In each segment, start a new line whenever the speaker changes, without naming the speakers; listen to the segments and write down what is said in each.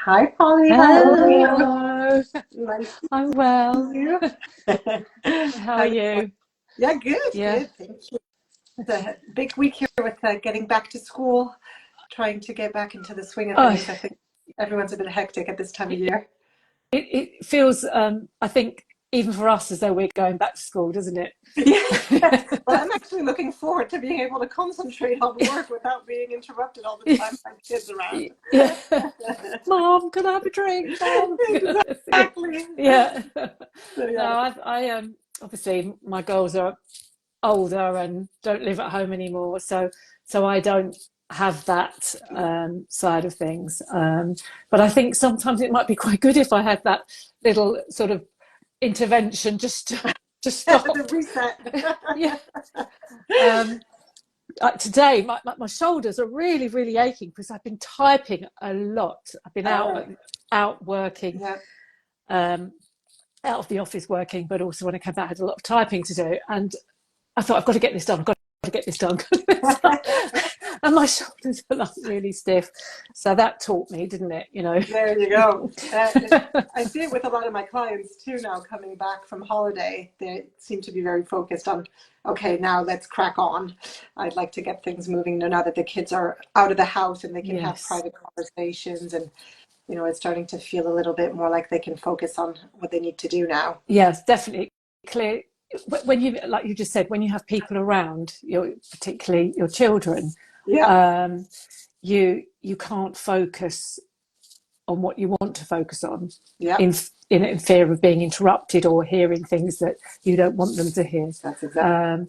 Hi, Polly. How are you?
Hello,
Nice to
I'm
see
well.
you.
How are
How's it going?
you?
Yeah, good,
Yeah.
good. Thank you. It's a big week here with getting back to school, trying to get back into the swing of
Oh,
things. I think everyone's a bit hectic at this time of year.
it feels, I think, even for us, as though we're going back to school, doesn't it?
Yes. Well, I'm actually looking forward to being able to concentrate on work without being interrupted all the time by kids around.
Yeah. Mom, can I have a drink? Mom.
Exactly.
Yeah.
So,
No,
yeah.
I obviously my girls are older and don't live at home anymore, so I don't have that side of things. But I think sometimes it might be quite good if I had that little sort of intervention just to
The
stop.
reset.
Yeah. Um, Today, my shoulders are really, really aching because I've been typing a lot. I've been
Oh,
out working,
yeah.
um, out of the office working, but also when I came back, I had a lot of typing to do. And I thought, I've got to get this done. I've got to get this done. And my shoulders are like really stiff. So that taught me, didn't it?
There you go. I see it with a lot of my clients too now coming back from holiday. They seem to be very focused on, okay, now let's crack on. I'd like to get things moving now that the kids are out of the house and they can have
Yes.
private conversations and, it's starting to feel a little bit more like they can focus on what they need to do now.
Yes, definitely clear. When you, like you just said, when you have people around, particularly your children,
Yeah,
um, you can't focus on what you want to focus on
yeah,
in in fear of being interrupted or hearing things that you don't want them to hear.
that's exactly.
Um,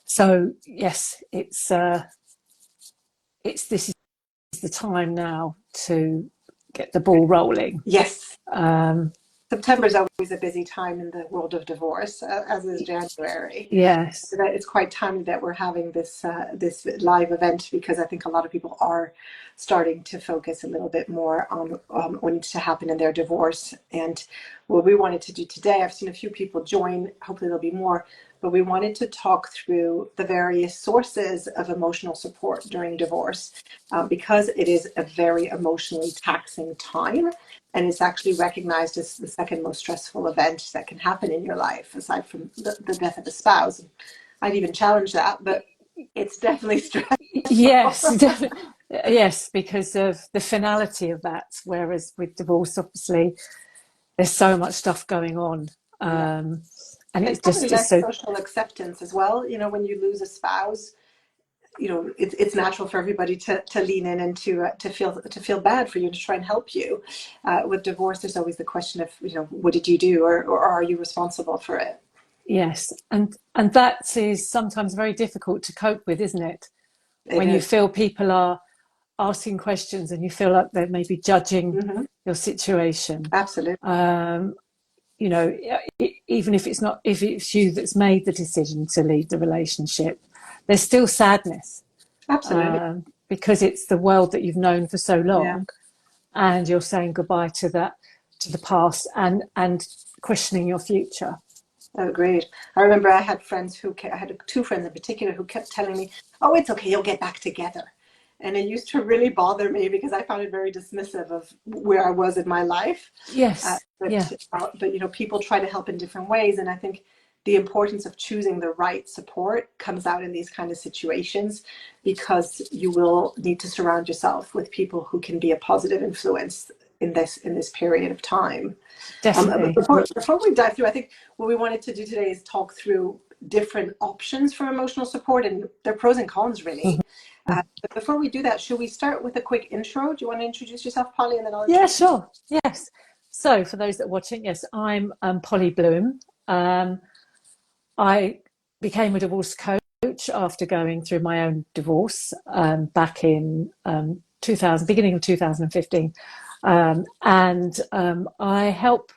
so yes, it's this is the time now to get the ball rolling.
Yes.
Um,
September is always a busy time in the world of divorce, as is January.
yes,
That it's quite timely that we're having this live event because I think a lot of people are starting to focus a little bit more on what needs to happen in their divorce. And what we wanted to do today, I've seen a few people join. Hopefully there'll be more. But we wanted to talk through the various sources of emotional support during divorce because it is a very emotionally taxing time. And it's actually recognized as the second most stressful event that can happen in your life, aside from the death of a spouse. I'd even challenge that, but it's definitely stressful.
yes, definitely. Yes, because of the finality of that. Whereas with divorce, obviously, there's so much stuff going on,
Yeah.
and
It's
it's
probably
just it's
less
so
social acceptance as well. When you lose a spouse, it's natural for everybody to lean in and to feel bad for you, to try and help you. With divorce, there's always the question of, what did you do, or are you responsible for it?
yes, and that is sometimes very difficult to cope with, isn't it?
It
When you
is.
feel people are asking questions and you feel like they may be judging
Mm-hmm.
your situation.
Absolutely.
Um, even if it's you that's made the decision to leave the relationship, there's still sadness
Absolutely.
because it's the world that you've known for so
Yeah.
long, and you're saying goodbye to the past, and questioning your future.
Agreed. I remember I had two friends in particular who kept telling me, "Oh, it's okay, you'll get back together." And it used to really bother me because I found it very dismissive of where I was in my life. Uh,
Yes,
but
yeah,
but people try to help in different ways, and I think the importance of choosing the right support comes out in these kind of situations because you will need to surround yourself with people who can be a positive influence in this period of time. But
definitely.
before we dive through, I think what we wanted to do today is talk through different options for emotional support and their pros and cons, really. But before we do that, should we start with a quick intro? Do you want to introduce yourself, Polly, and then I'll
Yeah,
introduce myself?
sure. Yes. So, for those that are watching, yes, I'm Polly Bloom. I became a divorce coach after going through my own divorce back in 2000, beginning of 2015. And I help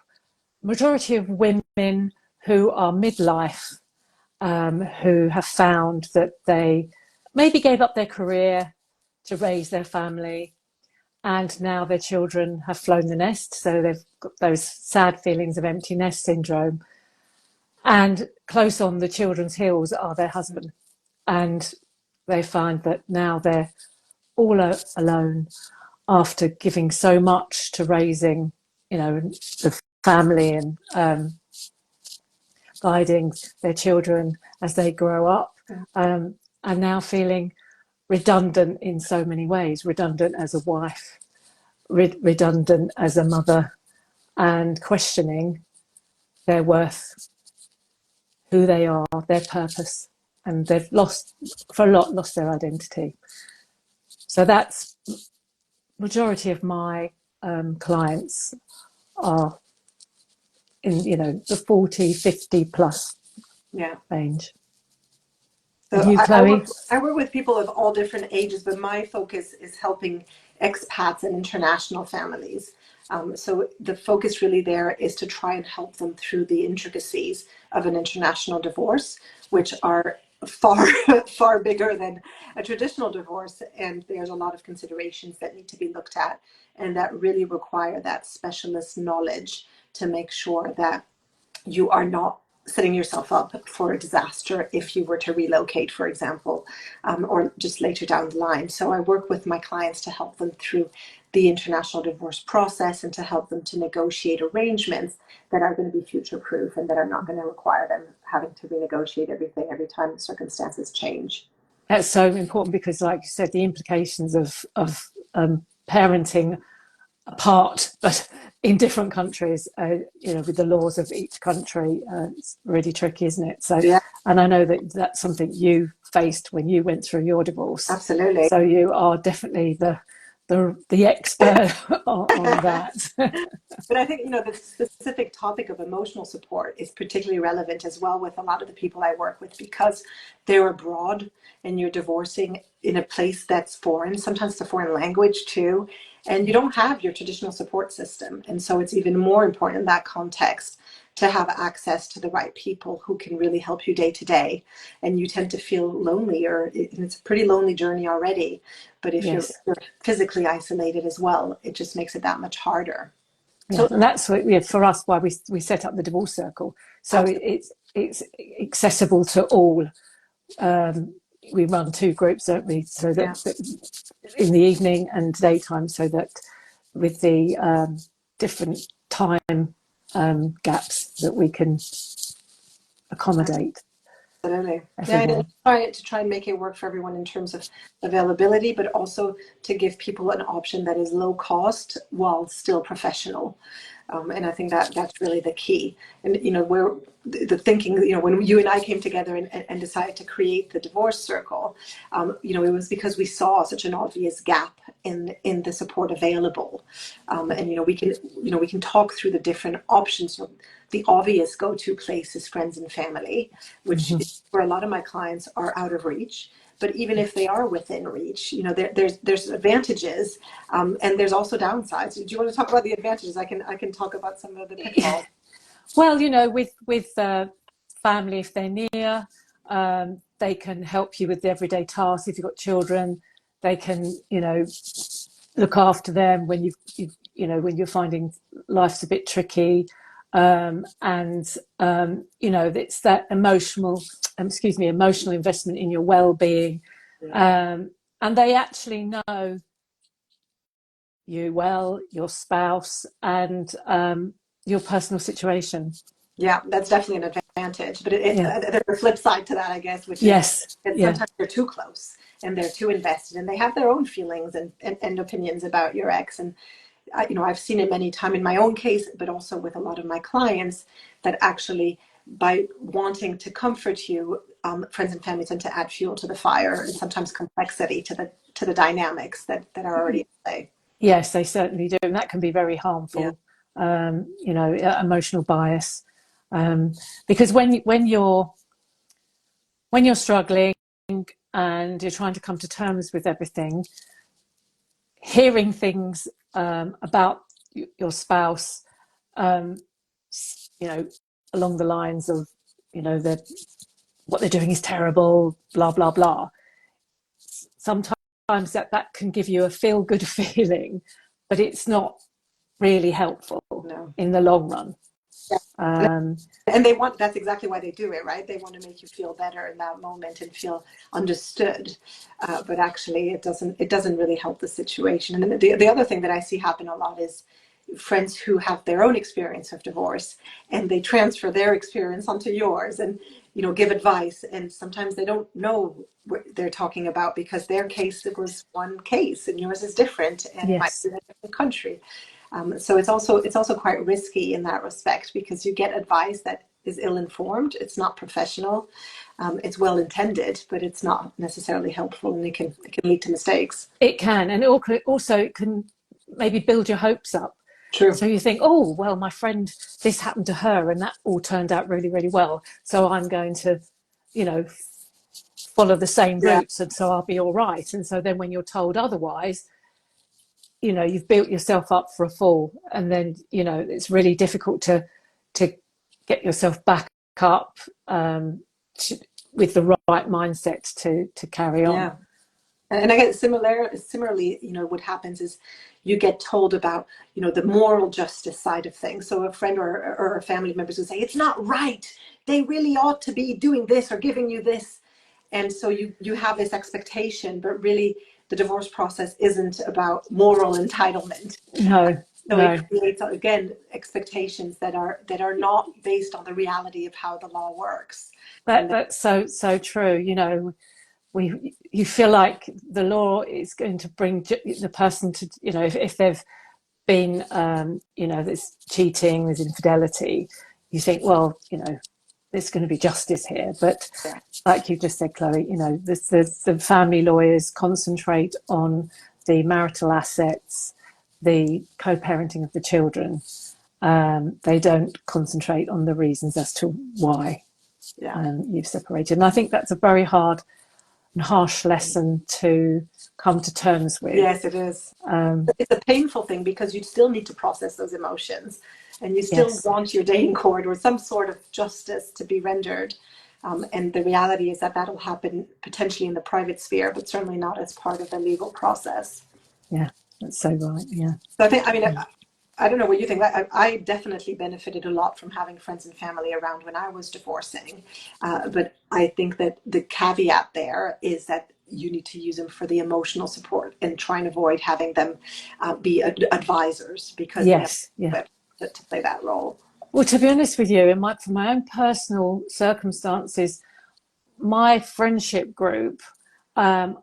majority of women who are midlife, who have found that they maybe gave up their career to raise their family, and now their children have flown the nest, so they've got those sad feelings of empty nest syndrome. And close on the children's heels are their husband, and they find that now they're all alone, after giving so much to raising, the family and guiding their children as they grow up, are now feeling redundant in so many ways, redundant as a wife, redundant as a mother, and questioning their worth, who they are, their purpose, and they've lost their identity. So that's majority of my clients are in the 40, 50 plus range.
So
You, Chloe?
I work with people of all different ages, but my focus is helping expats and international families. So the focus really there is to try and help them through the intricacies of an international divorce, which are far, far bigger than a traditional divorce. And there's a lot of considerations that need to be looked at and that really require that specialist knowledge to make sure that you are not setting yourself up for a disaster if you were to relocate, for example, or just later down the line. So I work with my clients to help them through the international divorce process and to help them to negotiate arrangements that are going to be future-proof and that are not going to require them having to renegotiate everything every time the circumstances change.
That's so important because, like you said, the implications of parenting apart, but in different countries, with the laws of each country, it's really tricky, isn't it? So,
yeah.
And I know that that's something you faced when you went through your divorce.
Absolutely.
So you are definitely the expert on that.
But I think, the specific topic of emotional support is particularly relevant as well with a lot of the people I work with because they're abroad and you're divorcing in a place that's foreign, sometimes it's a foreign language too, and you don't have your traditional support system. And so it's even more important in that context to have access to the right people who can really help you day to day. And you tend to feel lonely, and it's a pretty lonely journey already. But if you're physically isolated as well, it just makes it that much harder.
So and that's for us why we set up the divorce circle. So it's accessible to all. We run 2 groups, don't we? So that in the evening and daytime, so that with the different time gaps that we can accommodate.
Absolutely. Yeah, to try and make it work for everyone in terms of availability, but also to give people an option that is low cost while still professional. And I think that's really the key. And, where the thinking, when you and I came together and decided to create the divorce circle, it was because we saw such an obvious gap in the support available. And, we can talk through the different options. The obvious go-to place is friends and family, which is where a lot of my clients are out of reach. But even if they are within reach, there's advantages, and there's also downsides. Do you want to talk about the advantages? I can talk about some of the pitfalls.
Well, with family, if they're near, they can help you with the everyday tasks. If you've got children, they can look after them when when you're finding life's a bit tricky. It's that emotional investment in your well-being, and they actually know you well, your spouse, and your personal situation.
Yeah, that's definitely an advantage. But there's a flip side to that, I guess, which is that sometimes they're too close and they're too invested, and they have their own feelings and opinions about your ex. And I've seen it many times in my own case, but also with a lot of my clients, that actually by wanting to comfort you, friends and family tend to add fuel to the fire and sometimes complexity to the dynamics that are already in play.
Yes, they certainly do, and that can be very harmful. Emotional bias, because when you're struggling and you're trying to come to terms with everything, hearing things about your spouse, along the lines of, what they're doing is terrible, blah, blah, blah. Sometimes that can give you a feel-good feeling, but it's not really helpful in the long run.
And they want, that's exactly why they do it, right? They want to make you feel better in that moment and feel understood. But actually it doesn't really help the situation. And then the other thing that I see happen a lot is friends who have their own experience of divorce, and they transfer their experience onto yours, and give advice, and sometimes they don't know what they're talking about because their case, it was one case and yours is different, and it might
Yes,
be in a different country. So it's also quite risky in that respect, because you get advice that is ill-informed. It's not professional. It's well intended, but it's not necessarily helpful, and it can lead to mistakes.
it can, and also it can maybe build your hopes up.
True.
So you think, oh well, my friend, this happened to her, and that all turned out really, really well. So I'm going to, you know, follow the same
Yeah.
routes, and so I'll be all right. And so then when you're told otherwise, you've built yourself up for a fall, and then it's really difficult to get yourself back up, to, with the right mindset to carry on.
Yeah. And I get similarly, what happens is you get told about, the moral justice side of things. So a friend or a family member will say, it's not right. They really ought to be doing this or giving you this. And so you have this expectation, but really the divorce process isn't about moral entitlement.
No,
So it
no,
creates, again, expectations that are not based on the reality of how the law works. And
that's so true. You feel like the law is going to bring the person to, if they've been, there's cheating, there's infidelity, you think, well, there's going to be justice here. But
yeah,
like you just said, Chloe, the family lawyers concentrate on the marital assets, the co-parenting of the children. They don't concentrate on the reasons as to why
yeah.
you've separated. And I think that's a very hard and harsh lesson to come to terms with.
Yes, it is. It's a painful thing because you still need to process those emotions, and you still
Yes,
want your day in court or some sort of justice to be rendered. And the reality is that that'll happen potentially in the private sphere, but certainly not as part of the legal process.
yeah, that's so right. Yeah,
So I don't know what you think. I definitely benefited a lot from having friends and family around when I was divorcing. But I think that the caveat there is that you need to use them for the emotional support and try and avoid having them be advisors, because they have
yes, yeah.
to play that role.
Well, to be honest with you, from my own personal circumstances, my friendship group, um,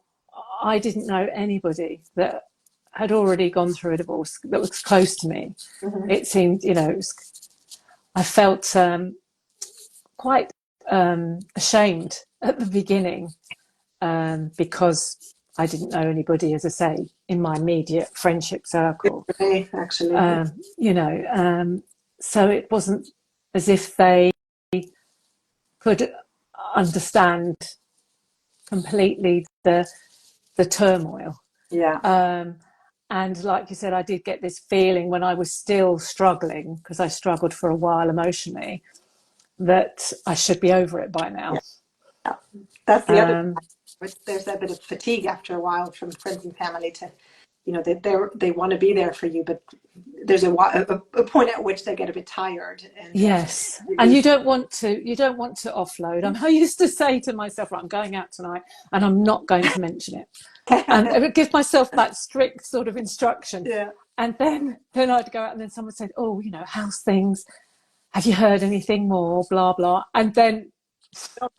I didn't know anybody that had already gone through a divorce that was close to me.
Mm-hmm.
It seemed, I felt quite ashamed at the beginning, because I didn't know anybody, as I say, in my immediate friendship circle.
Right, actually.
Um, you know, um, so it wasn't as if they could understand completely the turmoil.
Yeah.
Um, and like you said, I did get this feeling when I was still struggling, because I struggled for a while emotionally, that I should be over it by now.
Yeah. Yeah. That's the other.
Um,
There's a bit of fatigue after a while from friends and family to, they want to be there for you, but there's a point at which they get a bit tired, and
yes,
you
and
lose.
you don't want to offload. I used to say to myself, right, I'm going out tonight, and I'm not going to mention it, and I would give myself that strict sort of instruction.
Yeah.
And then I'd go out, and then someone said, "Oh, how's things? Have you heard anything more? Blah blah." And then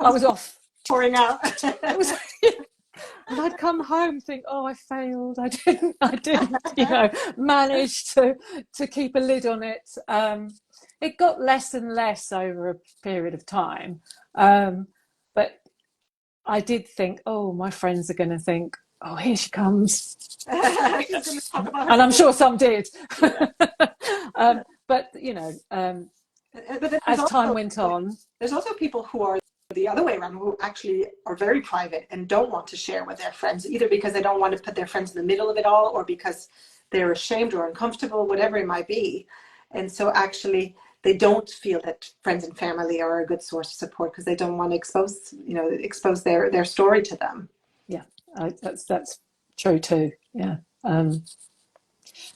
I was off.
Pouring out.
It was, and I'd come home and think, "Oh, I failed. I didn't manage to keep a lid on it." It got less and less over a period of time, but I did think, "Oh, my friends are going to think, oh, here she comes,"
She's going to talk about her
and I'm
divorce.
sure some did.
Yeah.
But
But then
as time went on,
there's also people who are the other way around, who actually are very private and don't want to share with their friends, either because they don't want to put their friends in the middle of it all, or because they're ashamed or uncomfortable, whatever it might be. And so actually they don't feel that friends and family are a good source of support, because they don't want to expose their story to them.
yeah, that's true too. Yeah, and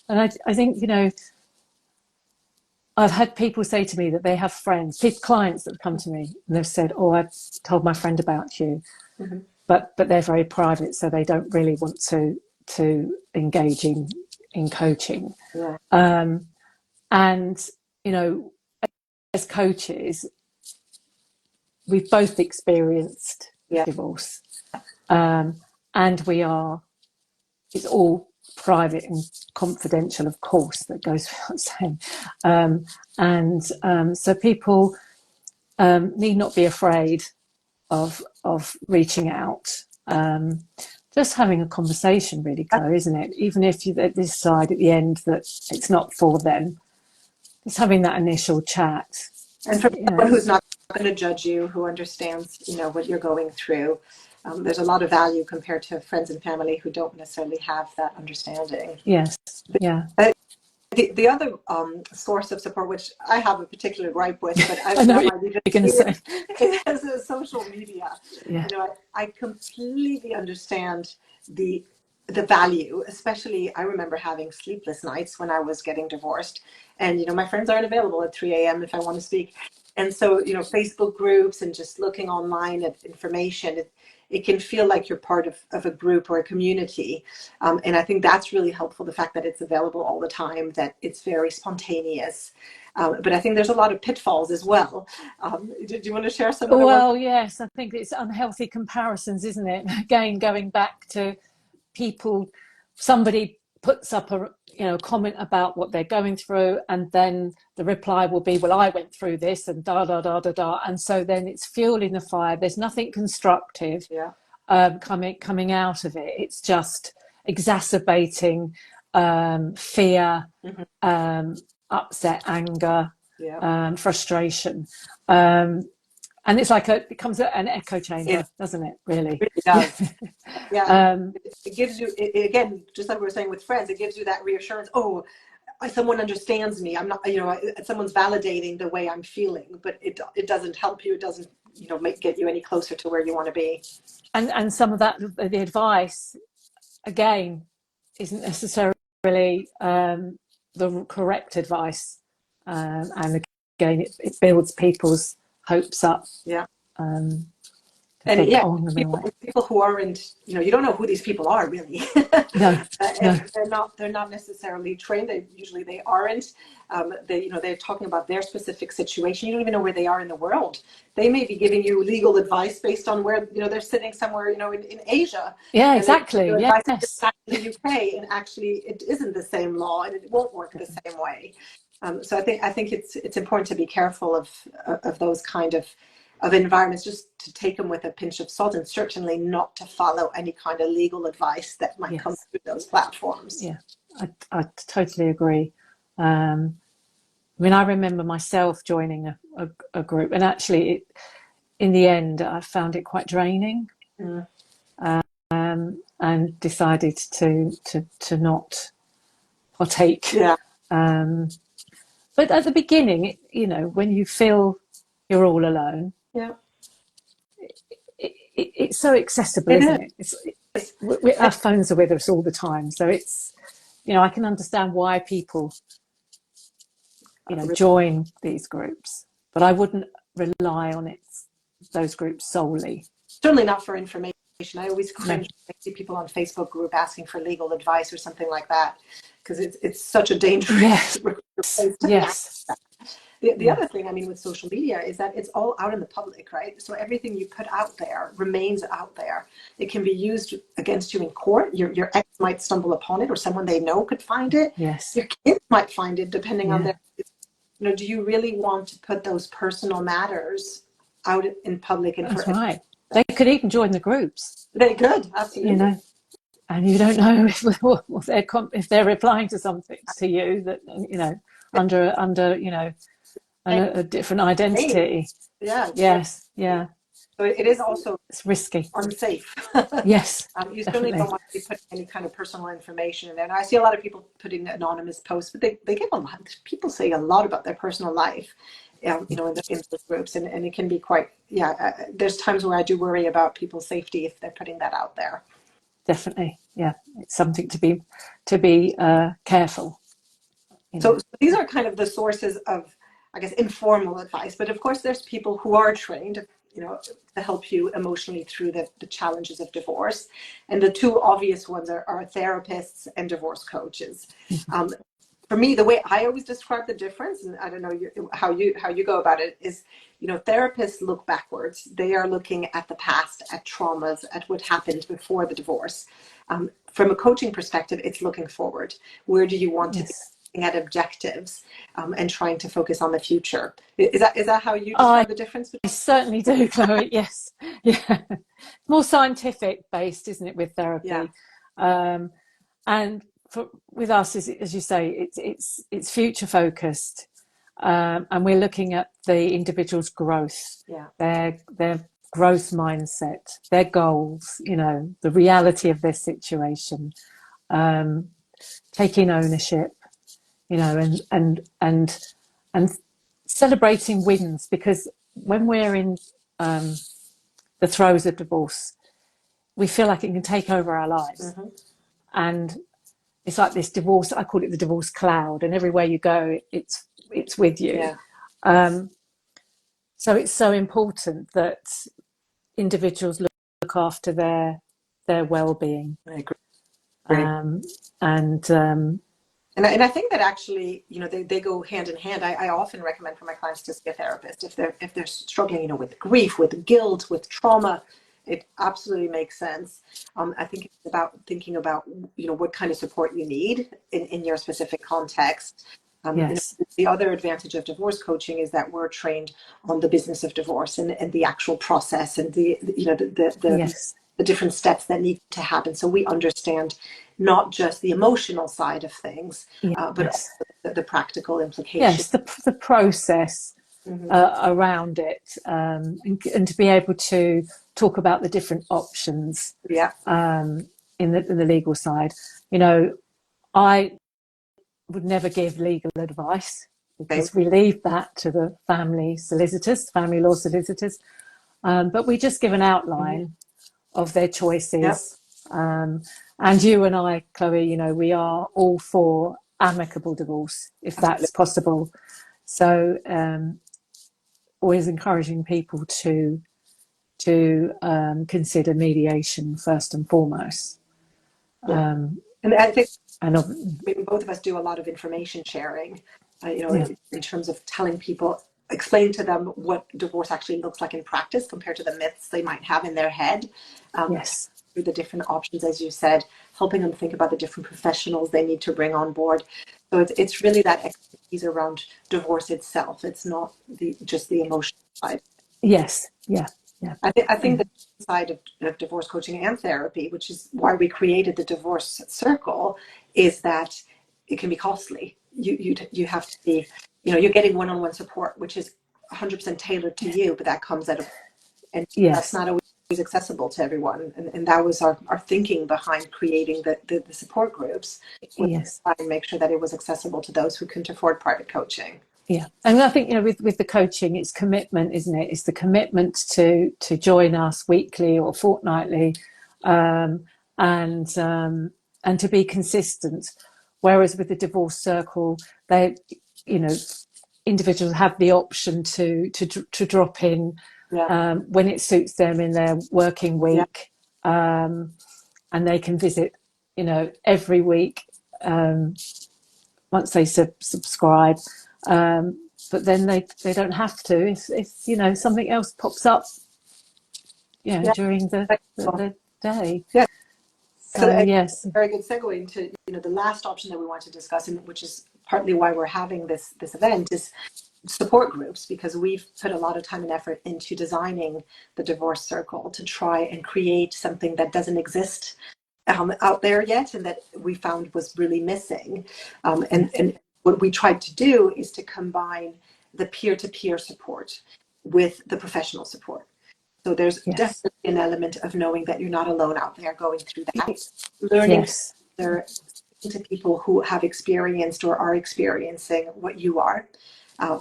I think I've had people say to me that they have friends, clients that have come to me and they've said, "Oh, I told my friend about you,"
Mm-hmm.
but they're very private, so they don't really want to engage in coaching.
Yeah.
And you know, as coaches, we've both experienced
Yeah.
divorce, and it's all private and confidential, of course, that goes without saying. So people need not be afraid of reaching out. Just having a conversation, really, Chloe, isn't it? Even if you decide at the end that it's not for them, just having that initial chat.
And for someone who's not going to judge you, who understands, what you're going through, there's a lot of value compared to friends and family who don't necessarily have that understanding.
Yes. Yeah.
The other source of support, which I have a particular gripe with, but
I know what you're going to say,
is social media.
Yeah.
I completely understand the value. Especially, I remember having sleepless nights when I was getting divorced, and my friends aren't available at 3 a.m. if I want to speak. And so, Facebook groups and just looking online at information, it can feel like you're part of a group or a community. And I think that's really helpful, the fact that it's available all the time, that it's very spontaneous. But I think there's a lot of pitfalls as well. Do you want to share some of the
Well, yes, I think it's unhealthy comparisons, isn't it? Again, going back to people, somebody puts up a comment about what they're going through, and then the reply will be, well, I went through this and da da da da da, and so then it's fueling the fire. There's nothing constructive coming out of it. It's just exacerbating fear,
Mm-hmm.
upset, anger,
Yeah.
Frustration, and it's like it becomes an echo chamber, doesn't it? Really,
it really does. Yeah. It gives you, again, just like we were saying with friends, it gives you that reassurance. Oh, someone understands me. I'm not, someone's validating the way I'm feeling, but it doesn't help you. It doesn't, get you any closer to where you want to be.
And some of that, the advice, again, isn't necessarily the correct advice. And again, it builds people's hopes up.
Yeah.
And
think, yeah, people who aren't, you don't know who these people are really.
No,
and they're not necessarily trained. They aren't. They're talking about their specific situation. You don't even know where they are in the world. They may be giving you legal advice based on where, they're sitting somewhere, in Asia.
Yeah, exactly.
Yes. In the UK, and actually it isn't the same law, and it won't work the same way. So I think it's important to be careful of those kind of environments, just to take them with a pinch of salt, and certainly not to follow any kind of legal advice that might come through those platforms.
Yeah, I totally agree. I remember myself joining a group, and actually, in the end, I found it quite draining, and decided to not partake.
Yeah.
But at the beginning, when you feel you're all alone,
yeah,
it's so accessible, isn't it? Our phones are with us all the time, so it's, I can understand why people, join these groups, but I wouldn't rely on those groups solely.
Certainly not for information. I always cringe when I see people on Facebook group asking for legal advice or something like that, because it's such a dangerous place to
yes.
The other thing, with social media is that it's all out in the public, right? So everything you put out there remains out there. It can be used against you in court. Your ex might stumble upon it, or someone they know could find it.
Yes.
Your kids might find it, depending on their, do you really want to put those personal matters out in public? And
that's right. They could even join the groups.
They could, absolutely.
And you don't know if they're replying to something to you that, under a different identity.
Yeah.
Yes. Yeah.
So it is also,
it's risky,
unsafe.
Yes.
You certainly don't want to be putting any kind of personal information in there. And I see a lot of people putting anonymous posts, but they give a lot. People say a lot about their personal life, in those groups, and it can be quite. There's times where I do worry about people's safety if they're putting that out there.
Definitely, yeah. It's something to be careful. you know.
So these are kind of the sources of, I guess, informal advice. But of course, there's people who are trained, to help you emotionally through the challenges of divorce. And the two obvious ones are therapists and divorce coaches. For me, the way I always describe the difference, and I don't know how you go about it, is, therapists look backwards. They are looking at the past, at traumas, at what happened before the divorce. From a coaching perspective, it's looking forward. Where do you want to be?
Yes.
At objectives, and trying to focus on the future. Is that how you
I
describe the difference?
certainly do, Chloe. Yes. Yeah. More scientific based, isn't it, with
Yeah,
therapy? And with us, as you say, it's future focused, and we're looking at the individual's growth,
yeah,
their growth mindset, their goals, the reality of their situation, taking ownership, and celebrating wins, because when we're in the throes of divorce, we feel like it can take over our lives,
hmm,
and it's like this divorce. I call it the divorce cloud, and everywhere you go, it's with you.
yeah.
Um, so it's so important that individuals look after their well-being,
I agree.
and
And I think that actually, they go hand in hand. I often recommend for my clients to see a therapist if they're struggling, with grief, with guilt, with trauma. It absolutely makes sense. I think it's about thinking about, what kind of support you need in your specific context.
yes,
The other advantage of divorce coaching is that we're trained on the business of divorce and the actual process and
yes,
the different steps that need to happen. So we understand not just the emotional side of things, but
yes,
also the practical implications.
yes, the process
Hmm.
around it, and to be able to talk about the different options,
Yeah.
in the legal side. I would never give legal advice,
Same.
because we leave that to the family law solicitors. But we just give an
Hmm.
outline of their
Yep.
choices. And you and I, Chloe, we are all for amicable divorce, if that's
Absolutely.
possible. So, always encouraging people to consider mediation first and foremost.
Yeah.
Um,
And I think
and
maybe both of us do a lot of information sharing,
yeah,
in terms of telling people, explain to them what divorce actually looks like in practice compared to the myths they might have in their head.
yes,
Through the different options, as you said, helping them think about the different professionals they need to bring on board. So it's really that expertise around divorce itself. It's not just the emotional side.
yes, yeah, yeah,
I think the side of divorce coaching and therapy, which is why we created the divorce circle, is that it can be costly. You have to be, you're getting one-on-one support, which is 100% tailored to you, but that comes and that's
yes,
not always accessible to everyone. And that was our thinking behind creating the support groups, was to
yes.
try and make sure that it was accessible to those who couldn't afford private coaching.
Yeah, and I think with the coaching, it's commitment, isn't it? It's the commitment to join us weekly or fortnightly, um, and and to be consistent. Whereas with the divorce circle, they, you know, individuals have the option to drop in,
Yeah,
when it suits them in their working
yeah,
week, and they can visit, every week, um, once they subscribe. Um, but then they don't have to if something else pops up,
yeah.
during the day.
Yeah. So
So
a
yes,
very good segue into the last option that we want to discuss, and which is partly why we're having this event, is support groups, because we've put a lot of time and effort into designing the divorce circle to try and create something that doesn't exist out there yet, and that we found was really missing.
yes,
And what we tried to do is to combine the peer-to-peer support with the professional support. So there's
yes,
definitely an element of knowing that you're not alone out there going through that, learning
yes,
to to people who have experienced or are experiencing what you are,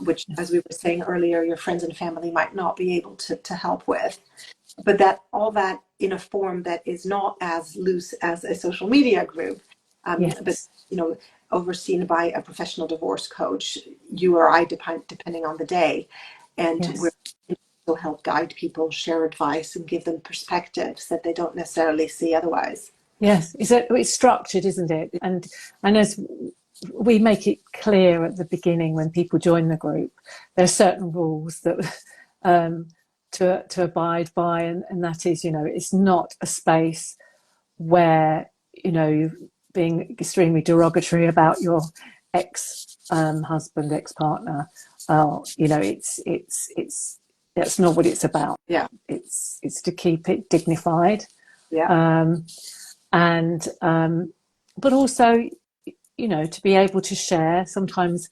which, as we were saying earlier, your friends and family might not be able to help with. But that all that in a form that is not as loose as a social media group, But
Yes.
overseen by a professional divorce coach, you or I, depending on the day, and we're
Yes.
will help guide people, share advice, and give them perspectives that they don't necessarily see otherwise.
Yes. It's structured, isn't it? And as we make it clear at the beginning when people join the group, there are certain rules that to abide by, and that is, it's not a space where you're being extremely derogatory about your ex husband, ex partner. It's that's not what it's about.
Yeah.
It's to keep it dignified,
Yeah.
and but also to be able to share. Sometimes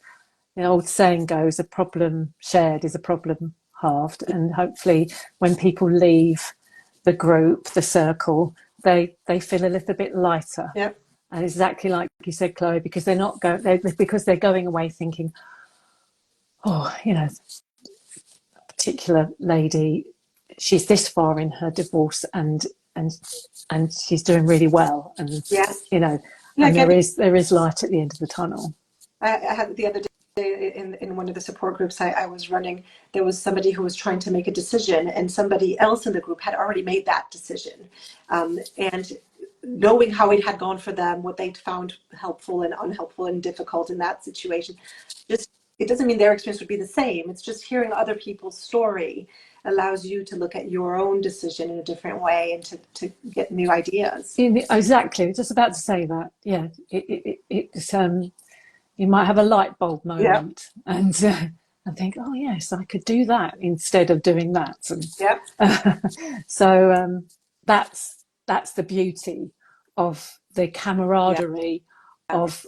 the old saying goes, a problem shared is a problem halved. And hopefully when people leave the group, the circle, they feel a little bit lighter.
Yep.
And exactly like you said, Chloe, because because they're going away thinking, oh, a particular lady, she's this far in her divorce, and she's doing really well, and
Yeah. Yeah.
and
Again,
there is light at the end of the tunnel.
I had the other day in one of the support groups I was running, there was somebody who was trying to make a decision, and somebody else in the group had already made that decision. And knowing how it had gone for them, what they'd found helpful and unhelpful and difficult in that situation, just it doesn't mean their experience would be the same. It's just hearing other people's story allows you to look at your own decision in a different way and to get new ideas.
Exactly, just about to say that. Yeah, it's you might have a light bulb
Yeah.
moment and think, oh yes, I could do that instead of doing that. And
Yeah.
so that's the beauty of the
Yeah.
camaraderie of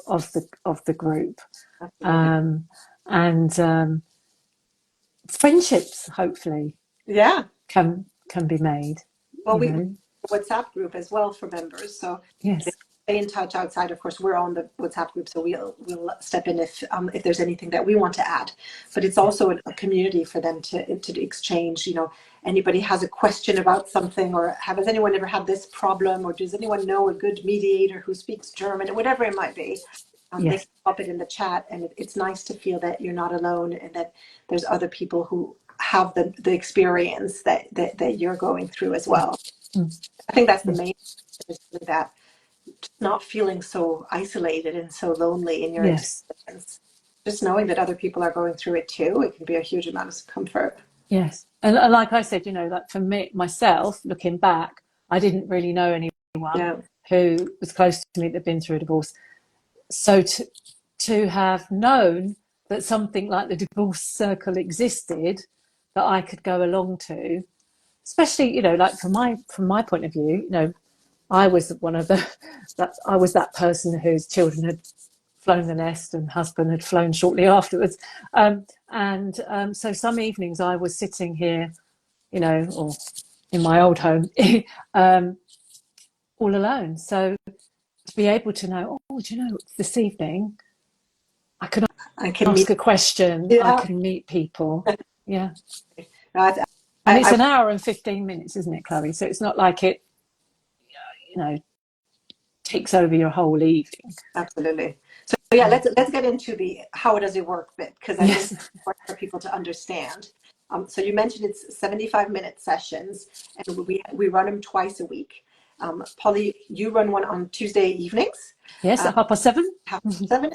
the group,
Absolutely.
and friendships hopefully
Yeah.
can be made.
Well,
You
we
know,
WhatsApp group as well for members. So they
yes,
stay in touch outside. Of course, we're on the WhatsApp group, so we'll step in if there's anything that we want to add. But it's also a community for them to exchange. Anybody has a question about something, or has anyone ever had this problem, or does anyone know a good mediator who speaks German, or whatever it might be. They
yes,
can pop it in the chat, and it's nice to feel that you're not alone and that there's other people who have the experience that you're going through as well. I think that's the main thing, is really that just not feeling so isolated and so lonely in your
yes.
experience. Just knowing that other people are going through it too, it can be a huge amount of comfort.
Yes. And like I said, like for me, myself, looking back, I didn't really know anyone
Yeah.
who was close to me that had been through a divorce. So to have known that something like the divorce circle existed that I could go along to, especially, like from my point of view, I was one of I was that person whose children had flown the nest and husband had flown shortly afterwards. So some evenings I was sitting here, or in my old home, um, all alone. So to be able to know, oh, do you know, this evening I can
I can meet.
ask a question, I
Yeah.
can meet people. Yeah.
I,
And it's
I,
an hour and 15 minutes, isn't it, Chloe? So it's not like it, you know, takes over your whole evening.
Absolutely. So yeah, let's get into the how does it work bit, because I think it's
Yes.
important for people to understand. So you mentioned it's 75-minute sessions, and we run them twice a week. Polly, you run one on Tuesday evenings,
Yes, at 7:30.
7,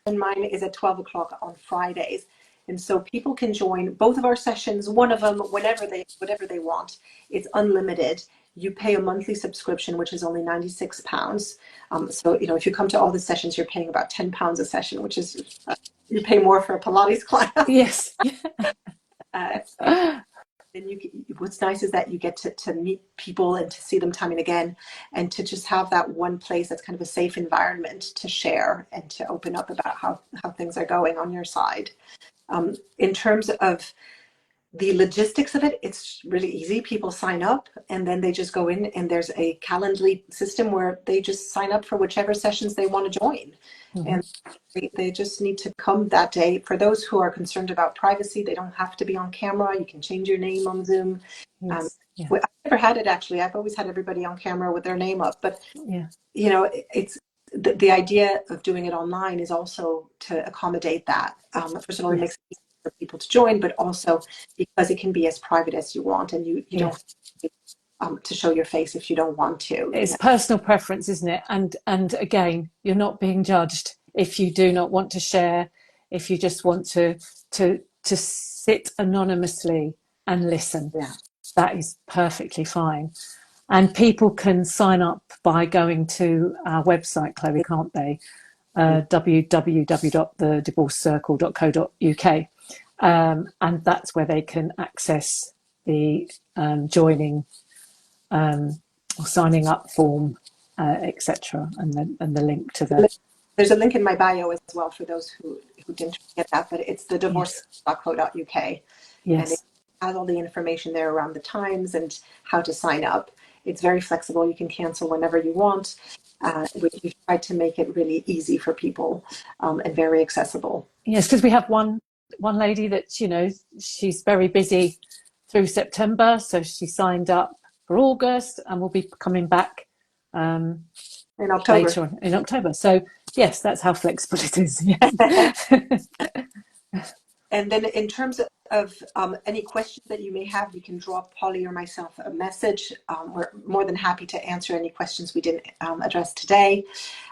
and mine is at 12 o'clock on Fridays. And so people can join both of our sessions, one of them, whatever they want. It's unlimited. You pay a monthly subscription, which is only £96. So, if you come to all the sessions, you're paying about £10 a session, which is, you pay more for a Pilates class.
Yes.
Uh, and what's nice is that you get to meet people and to see them time and again, and to just have that one place that's kind of a safe environment to share and to open up about how things are going on your side. In terms of the logistics of it, it's really easy. People sign up and then they just go in, and there's a Calendly system where they just sign up for whichever sessions they want to join.
Mm-hmm.
And they just need to come that day. For those who are concerned about privacy, they don't have to be on camera. You can change your name on Zoom.
Yes. Yeah.
I've never had it, actually. I've always had everybody on camera with their name up, but
Yeah.
it's the idea of doing it online is also to accommodate that. First of all, it makes it easy for people to join, but also because it can be as private as you want, and you don't to show your face if you don't want to.
It's personal preference, isn't it? And again, you're not being judged if you do not want to share, if you just want to sit anonymously and listen.
Yeah.
That is perfectly fine. And people can sign up by going to our website, Chloe, can't they? www.thedivorcecircle.co.uk. And that's where they can access the joining or signing up form, etc. And the link to the...
There's a link in my bio as well for those who didn't get that, but it's the divorce.co.uk.
Yes.
And it has all the information there around the times and how to sign up. It's very flexible. You can cancel whenever you want. We've tried to make it really easy for people and very accessible.
Yes, because we have one lady that, she's very busy through September, so she signed up for August and will be coming back
in October.
Later on, in October. So yes, that's how flexible it is. Yes.
And then in terms of any questions that you may have, you can drop Polly or myself a message. We're more than happy to answer any questions we didn't address today.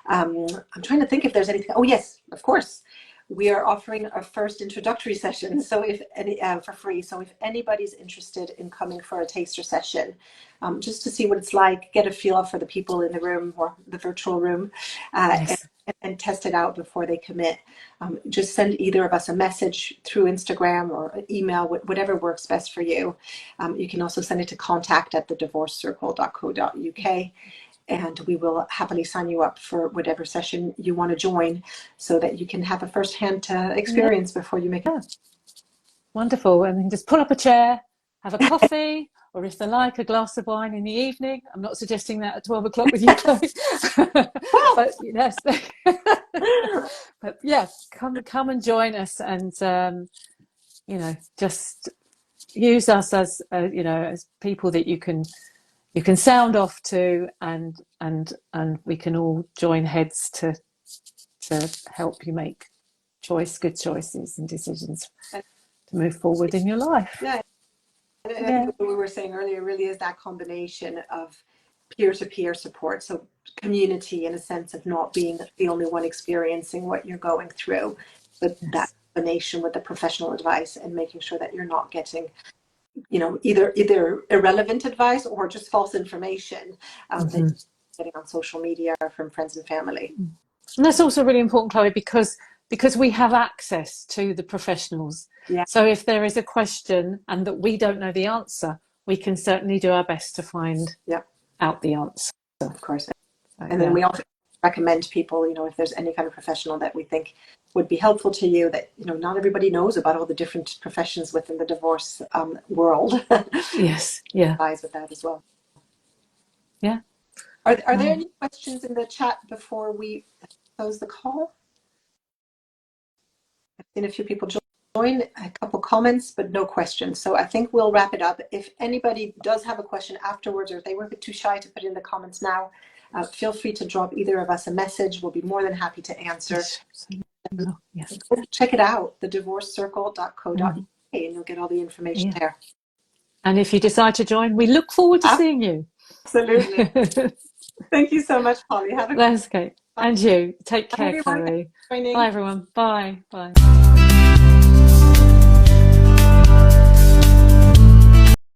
I'm trying to think if there's anything. Oh yes, of course. We are offering our first introductory session, so if any for free. So if anybody's interested in coming for a taster session, just to see what it's like, get a feel for the people in the room or the virtual room,
Yes.
and test it out before they commit. Just send either of us a message through Instagram or an email, whatever works best for you. You can also send it to contact@thedivorcecircle.co.uk. And we will happily sign you up for whatever session you want to join so that you can have a first-hand experience before you make it.
Wonderful. And then just pull up a chair, have a coffee, or if they like, a glass of wine in the evening. I'm not suggesting that at 12 o'clock with you, Chloe. But yes. But yes, come and join us and, just use us as, as people that you can sound off to, and we can all join heads to help you make good choices and decisions to move forward in your life.
Yeah, and I think what we were saying earlier really is that combination of peer-to-peer support, so community in a sense of not being the only one experiencing what you're going through, but that combination with the professional advice and making sure that you're not getting either irrelevant advice or just false information that you're getting on social media or from friends and family.
And that's also really important, Chloe, because we have access to the professionals.
Yeah.
So if there is a question and that we don't know the answer, we can certainly do our best to find out the answer.
Of course. And then we also recommend people, if there's any kind of professional that we think would be helpful to you, that not everybody knows about all the different professions within the divorce world.
Yes, yeah.
Advise with that as well.
Yeah.
Are there any questions in the chat before we close the call? I've seen a few people join, a couple comments, but no questions. So I think we'll wrap it up. If anybody does have a question afterwards, or if they were a bit too shy to put in the comments now, feel free to drop either of us a message. We'll be more than happy to answer.
Yes.
Check it out, thedivorcecircle.co.uk, and you'll get all the information there.
And if you decide to join, we look forward to seeing you.
Absolutely. Thank you so much, Polly. Have a
That's okay. And you. Take care,
everyone.
Chloe.
Bye,
everyone. Bye. Bye.